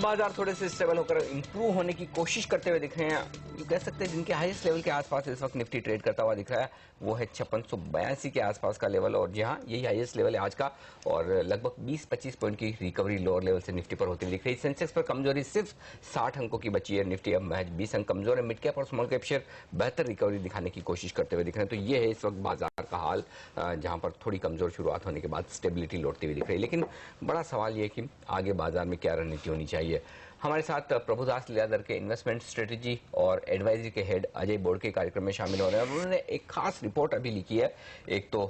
बाजार थोड़े से स्टेबल होकर इंप्रूव होने की कोशिश करते हुए दिख रहे हैं। ये कह सकते हैं जिनके हाईएस्ट लेवल के आसपास इस वक्त निफ्टी ट्रेड करता हुआ दिख रहा है वो है 5682 के आसपास का लेवल, और जी हाँ यही हाईएस्ट लेवल है आज का, और लगभग 20-25 पॉइंट की रिकवरी लोअर लेवल से निफ्टी पर होती दिख रही है। सेंसेक्स पर कमजोरी सिर्फ 60 अंकों की बची है, निफ्टी अब महज 20 अंक कमजोर है। मिड कैप और स्मॉल कैप शेयर बेहतर रिकवरी दिखाने की कोशिश करते हुए दिख रहे हैं। तो ये है इस वक्त बाजार का हाल, जहां पर थोड़ी कमजोर शुरुआत होने के बाद स्टेबिलिटी लौटती हुई दिख रही है। लेकिन बड़ा सवाल ये है कि आगे बाजार में क्या रणनीति होनी चाहिए। हमारे साथ प्रभुदास लीलाधर के इन्वेस्टमेंट स्ट्रेटेजी और एडवाइजरी के हेड अजय बोर्ड के कार्यक्रम में शामिल हो रहे हैं, और उन्होंने एक खास रिपोर्ट अभी लिखी है। एक तो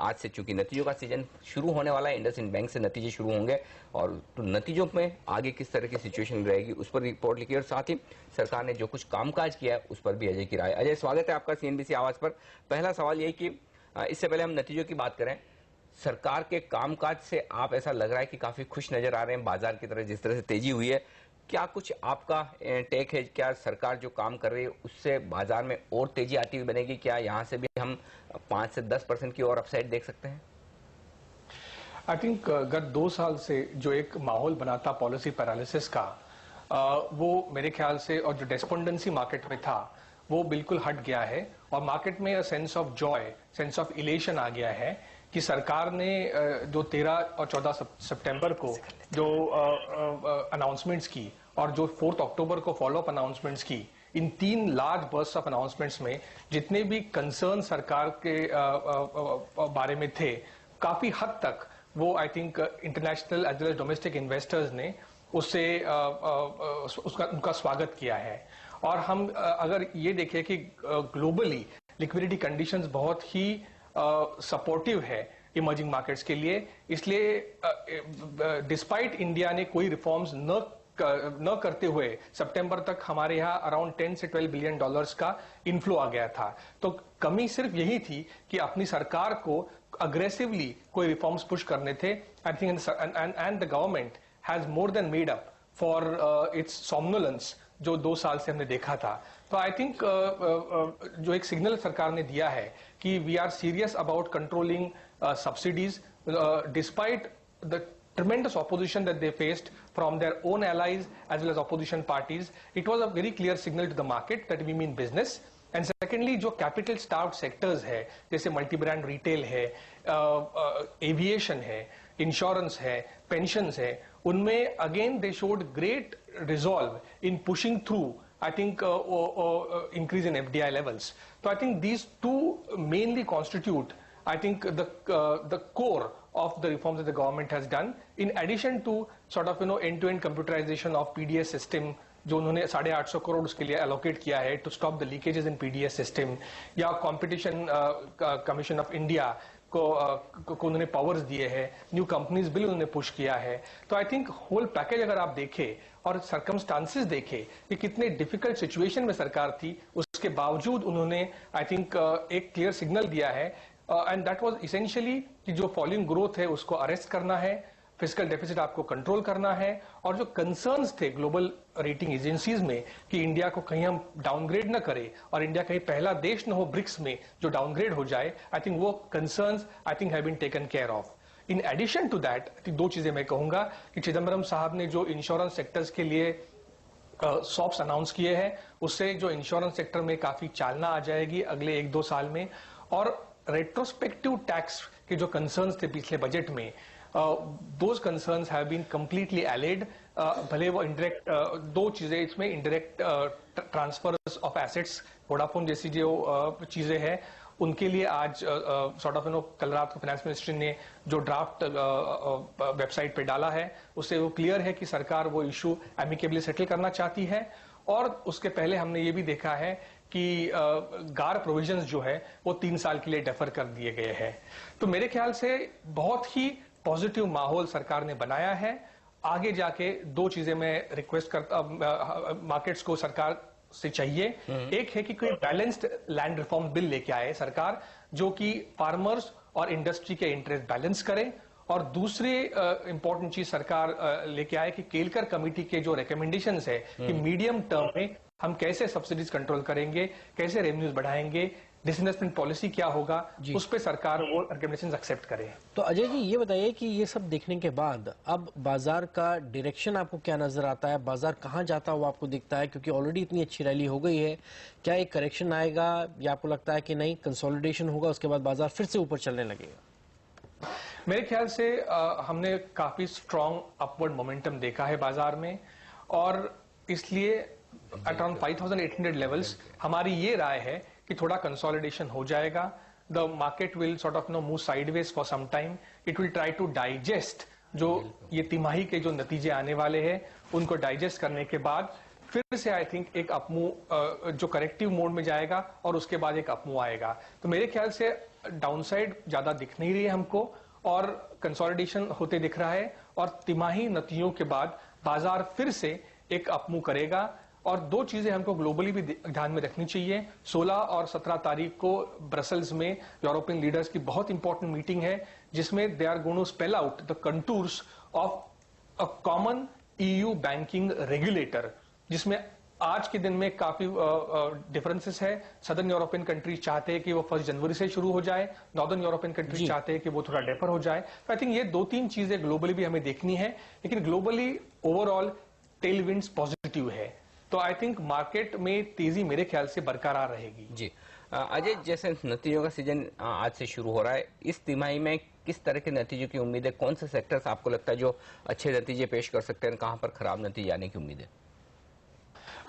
आज से चूंकि नतीजों का सीजन शुरू होने वाला है, इंडसइंड बैंक से नतीजे शुरू होंगे, और तो नतीजों में आगे किस तरह की सिचुएशन रहेगी उस पर रिपोर्ट लिखी है, और साथ ही सरकार ने जो कुछ कामकाज किया है उस पर भी अजय की राय। अजय, स्वागत है आपका सीएनबीसी आवाज पर। पहला सवाल यही कि इससे पहले हम नतीजों की बात करें, सरकार के कामकाज से आप ऐसा लग रहा है कि काफी खुश नजर आ रहे हैं बाजार की तरह, जिस तरह से तेजी हुई है। क्या कुछ आपका टेक है, क्या सरकार जो काम कर रही है उससे बाजार में और तेजी आती हुई बनेगी? क्या यहां से भी हम 5 से 10% की और अपसाइड देख सकते हैं? आई थिंक गत 2 साल से जो एक माहौल बना था पॉलिसी पैरालिसिस का, वो मेरे ख्याल से, और जो डेस्पोंडेंसी मार्केट में था वो बिल्कुल हट गया है, और मार्केट में sense of joy, sense of elation आ गया है कि सरकार ने जो 13 और 14 सितंबर को जो अनाउंसमेंट्स की और जो 4 अक्टूबर को फॉलोअप अनाउंसमेंट्स की, इन 3 लार्ज बर्स्ट ऑफ अनाउंसमेंट्स में जितने भी कंसर्न सरकार के बारे में थे, काफी हद तक वो I think international as well as domestic investors ने उससे उनका स्वागत किया है। और हम अगर ये देखें कि ग्लोबली लिक्विडिटी कंडीशंस बहुत ही सपोर्टिव है इमर्जिंग मार्केट्स के लिए, इसलिए डिस्पाइट इंडिया ने कोई रिफॉर्म्स न करते हुए सितंबर तक हमारे यहाँ अराउंड 10 से 12 बिलियन डॉलर्स का इनफ्लो आ गया था। तो कमी सिर्फ यही थी कि अपनी सरकार को अग्रेसिवली कोई रिफॉर्म्स पुश करने थे। I think and the government has more than made up for its somnolence जो 2 साल से हमने देखा था। तो आई थिंक जो एक सिग्नल सरकार ने दिया है कि we are serious about controlling subsidies despite the tremendous opposition that they faced from their own allies as well as opposition parties. It was a very clear signal to the market that we mean business. And secondly, जो capital starved sectors है, जैसे multi brand retail है, aviation है, insurance है, pensions है, उनमें again they showed great resolve in pushing through, I think, increase in FDI levels. So I think these two mainly constitute, I think, the core of the reforms that the government has done, in addition to sort of end-to-end computerization of PDS system, जो उन्होंने 850 करोड़ उसके लिए allocate किया है to stop the leakages in PDS system, या competition commission of India को उन्होंने powers दिए हैं, न्यू कंपनीज बिल उन्होंने पुश किया है। तो आई थिंक होल पैकेज अगर आप देखें और सर्कमस्टांसेस देखें कि कितने डिफिकल्ट सिचुएशन में सरकार थी, उसके बावजूद उन्होंने आई थिंक एक क्लियर सिग्नल दिया है, एंड दैट वाज इसेंशियली कि जो फॉलिंग ग्रोथ है उसको अरेस्ट करना है, फिजिकल डेफिसिट आपको कंट्रोल करना है, और जो कंसर्न्स थे ग्लोबल रेटिंग एजेंसीज में कि इंडिया को कहीं हम डाउनग्रेड न करें और इंडिया कहीं पहला देश न हो ब्रिक्स में जो डाउनग्रेड हो जाए, आई थिंक वो concerns I think have been taken care of. In addition to that, I think 2 चीजें मैं कहूंगा कि चिदम्बरम साहब ने जो इंश्योरेंस सेक्टर्स के लिए सॉप्स अनाउंस किए हैं, उससे जो इंश्योरेंस सेक्टर में काफी चालना आ जाएगी अगले 1-2 साल में। और रेट्रोस्पेक्टिव टैक्स के जो कंसर्न्स थे पिछले बजट में, those concerns have been completely allayed. भले वो इंडायरेक्ट 2 चीजें इसमें, indirect transfers of assets, Vodafone जैसी जो चीजें हैं, उनके लिए आज सॉर्ट ऑफ कल रात को फाइनेंस मिनिस्ट्री ने जो ड्राफ्ट वेबसाइट पे डाला है, उससे वो क्लियर है कि सरकार वो इशू एमिकेबली सेटल करना चाहती है। और उसके पहले हमने ये भी देखा है कि गार प्रोविजंस जो है वो 3 साल के लिए डेफर कर दिए गए हैं। तो मेरे ख्याल से बहुत ही पॉजिटिव माहौल सरकार ने बनाया है। आगे जाके 2 चीजें मैं रिक्वेस्ट करता मार्केट्स को सरकार से चाहिए। एक है कि कोई बैलेंस्ड लैंड रिफॉर्म बिल लेके आए सरकार, जो कि फार्मर्स और इंडस्ट्री के इंटरेस्ट बैलेंस करे। और दूसरी इंपॉर्टेंट चीज सरकार लेके आए कि केलकर कमेटी के जो रिकमेंडेशंस है कि मीडियम टर्म में हम कैसे सब्सिडीज कंट्रोल करेंगे, कैसे रेवेन्यूज बढ़ाएंगे, डिसइन्वेस्टमेंट पॉलिसी क्या होगा, उस पर सरकार वो रिकमेंडेशंस एक्सेप्ट करे। तो अजय जी ये बताइए कि ये सब देखने के बाद अब बाजार का डायरेक्शन आपको क्या नजर आता है, बाजार कहाँ जाता हुआ आपको दिखता है, क्योंकि ऑलरेडी इतनी अच्छी रैली हो गई है, क्या एक करेक्शन आएगा या आपको लगता है कि नहीं कंसोलिडेशन होगा उसके बाद बाजार फिर से ऊपर चलने लगेगा? मेरे ख्याल से हमने काफी स्ट्रांग अपवर्ड मोमेंटम देखा है बाजार में, और इसलिए अराउंड 5800 लेवल्स हमारी ये राय है कि थोड़ा कंसोलिडेशन हो जाएगा। The market will sort of know move sideways for some time, it will try to digest जो ये तिमाही के जो नतीजे आने वाले हैं उनको डाइजेस्ट करने के बाद फिर से आई थिंक एक अपमूव जो करेक्टिव मोड में जाएगा और उसके बाद एक अपमूव आएगा। तो मेरे ख्याल से डाउनसाइड ज्यादा दिख नहीं रही है हमको, और कंसोलिडेशन होते दिख रहा है, और तिमाही नतीजों के बाद बाजार फिर से एक अपमूव करेगा। और दो चीजें हमको ग्लोबली भी ध्यान में रखनी चाहिए। 16 और 17 तारीख को ब्रसल्स में यूरोपियन लीडर्स की बहुत इंपॉर्टेंट मीटिंग है, जिसमें they are going to spell out the contours of a common EU banking regulator, जिसमें आज के दिन में काफी डिफरेंसेस है। सदर्न यूरोपियन कंट्रीज चाहते हैं कि वो 1 जनवरी से शुरू हो जाए, नॉर्दर्न यूरोपियन कंट्रीज चाहते हैं कि वो थोड़ा डेफर हो जाए। तो आई थिंक ये 2-3 चीजें ग्लोबली भी हमें देखनी है, लेकिन globally overall tell winds positive है। तो आई थिंक मार्केट में तेजी मेरे ख्याल से बरकरार रहेगी। जी अजय, जैसे नतीजों का सीजन आज से शुरू हो रहा है, इस तिमाही में किस तरह के नतीजों की उम्मीद है? कौन से सेक्टर्स आपको लगता है जो अच्छे नतीजे पेश कर सकते हैं, कहां पर खराब नतीजे आने की उम्मीद है?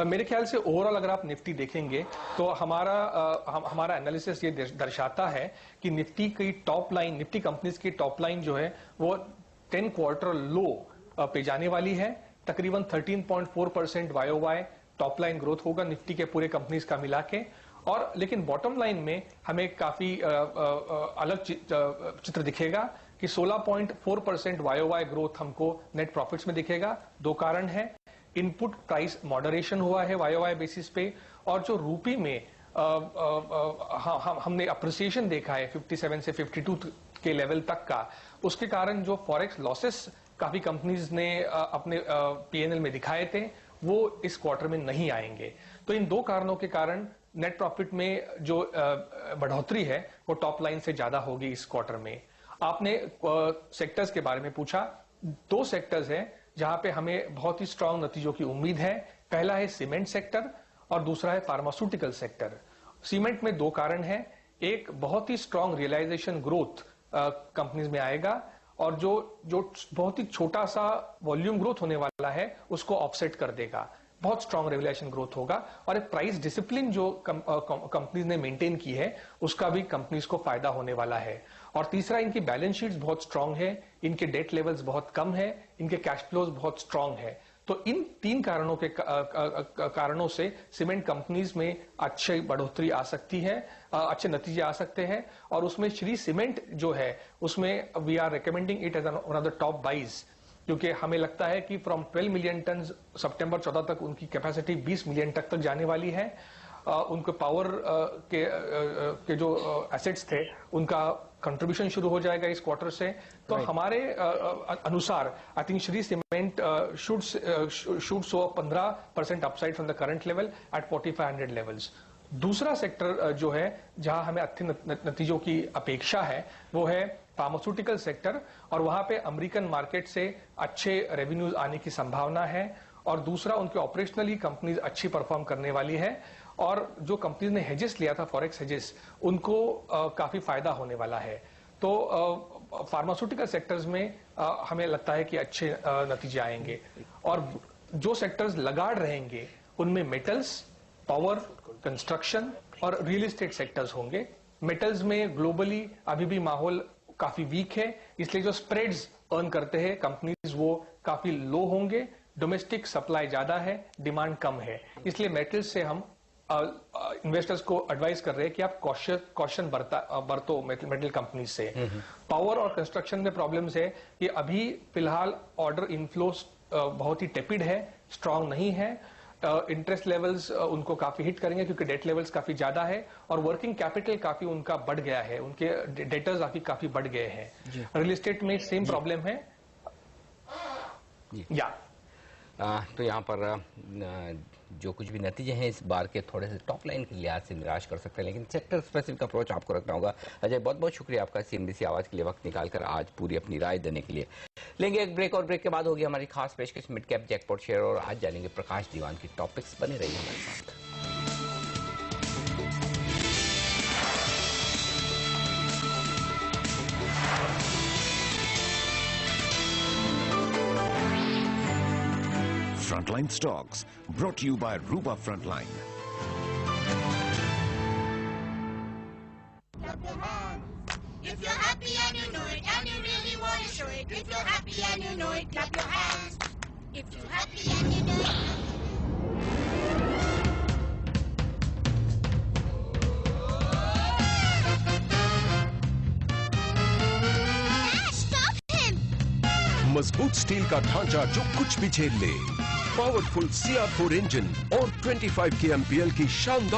मेरे ख्याल से ओवरऑल अगर आप निफ्टी देखेंगे तो हमारा एनालिसिस ये दर्शाता है कि निफ्टी की टॉप लाइन, निफ्टी कंपनीज की टॉप लाइन जो है वो 10 क्वार्टर लो पे जाने वाली है। तकरीबन 13.4% YOY टॉप लाइन ग्रोथ होगा निफ्टी के पूरे कंपनीज का मिला के। और लेकिन बॉटम लाइन में हमें काफी अलग चित्र दिखेगा कि 16.4% YOY ग्रोथ हमको नेट प्रॉफिट्स में दिखेगा। दो कारण है, इनपुट प्राइस मॉडरेशन हुआ है YOY बेसिस पे, और जो रूपी में हमने अप्रिसिएशन देखा है 57 से 52 के लेवल तक का, उसके कारण जो फॉरेक्स लॉसेस काफी कंपनीज ने अपने P&L में दिखाए थे वो इस क्वार्टर में नहीं आएंगे। तो इन दो कारणों के कारण नेट प्रॉफिट में जो बढ़ोतरी है वो टॉप लाइन से ज्यादा होगी इस क्वार्टर में। आपने सेक्टर्स के बारे में पूछा, दो सेक्टर्स हैं जहां पे हमें बहुत ही स्ट्रांग नतीजों की उम्मीद है। पहला है सीमेंट सेक्टर और दूसरा है फार्मास्यूटिकल सेक्टर। सीमेंट में दो कारण है, एक बहुत ही स्ट्रांग रियलाइजेशन ग्रोथ कंपनीज में आएगा, और जो बहुत ही छोटा सा वॉल्यूम ग्रोथ होने वाला है उसको ऑफसेट कर देगा। बहुत स्ट्रांग रियलाइजेशन ग्रोथ होगा, और एक प्राइस डिसिप्लिन जो कंपनीज ने मेंटेन की है उसका भी कंपनीज को फायदा होने वाला है। और तीसरा, इनकी बैलेंस शीट्स बहुत स्ट्रांग है, इनके डेट लेवल्स बहुत कम है, इनके कैश फ्लोज बहुत स्ट्रांग है। तो इन तीन कारणों से सीमेंट कंपनीज में अच्छी बढ़ोतरी आ सकती है, अच्छे नतीजे आ सकते हैं। और उसमें श्री सीमेंट जो है उसमें we are recommending it as one of the top buys, क्योंकि हमें लगता है कि फ्रॉम 12 मिलियन टन सितंबर 14 तक उनकी कैपेसिटी 20 मिलियन टन तक जाने वाली है। उनके पावर के जो एसेट्स थे उनका कंट्रीब्यूशन शुरू हो जाएगा इस क्वार्टर से। तो हमारे अनुसार I think Shree cement should show 15% upside from the current level at 4500 levels. दूसरा सेक्टर जो है जहां हमें अच्छे नतीजों की अपेक्षा है वो है फार्मास्यूटिकल सेक्टर, और वहां पे अमेरिकन मार्केट से अच्छे रेवेन्यूज आने की संभावना है। और दूसरा, उनके ऑपरेशनली कंपनीज अच्छी परफॉर्म करने वाली है, और जो कंपनीज ने हेजेस लिया था फॉरेक्स हेजेस उनको काफी फायदा होने वाला है। तो फार्मास्यूटिकल सेक्टर्स में हमें लगता है कि अच्छे नतीजे आएंगे। और जो सेक्टर्स लगाड़ रहेंगे उनमें मेटल्स, पावर, कंस्ट्रक्शन और रियल एस्टेट सेक्टर्स होंगे। मेटल्स में ग्लोबली अभी भी माहौल काफी वीक है, इसलिए जो स्प्रेड्स अर्न करते हैं कंपनीज वो काफी लो होंगे। डोमेस्टिक सप्लाई ज्यादा है, डिमांड कम है, इसलिए मेटल्स से हम इन्वेस्टर्स को एडवाइस कर रहे हैं कि आप कॉशन बरतो मेटल कंपनी से। पावर और कंस्ट्रक्शन में प्रॉब्लम्स है कि अभी फिलहाल ऑर्डर इनफ्लोस बहुत ही टेपिड है, स्ट्रांग नहीं है। इंटरेस्ट लेवल्स उनको काफी हिट करेंगे क्योंकि डेट लेवल्स काफी ज्यादा है, और वर्किंग कैपिटल काफी उनका बढ़ गया है, उनके डेटर्स काफी बढ़ गए हैं। रियल एस्टेट में सेम प्रॉब्लम है। या तो यहाँ पर जो कुछ भी नतीजे हैं इस बार के थोड़े से टॉप लाइन के लिहाज से निराश कर सकते हैं, लेकिन सेक्टर स्पेसिफिक अप्रोच आपको रखना होगा। अजय, बहुत बहुत शुक्रिया आपका CNBC आवाज के लिए वक्त निकालकर आज पूरी अपनी राय देने के लिए। लेंगे एक ब्रेक और ब्रेक के बाद होगी हमारी खास पेशकश मिड कैप जैकपॉट शेयर, और आज जानेंगे प्रकाश दीवान की टॉपिक्स। बने रहिए हमारे साथ। Frontline Stocks, brought to you by Ruba Frontline. Clap your hands. If you're happy and you know it, and you really want to show it. If you're happy and you know it, clap your hands. If you're happy and you know it. Stop him! मजबूत steel का ढांचा जो कुछ भी झेल ले, powerful CR4 engine और 25 kmpl की शानदार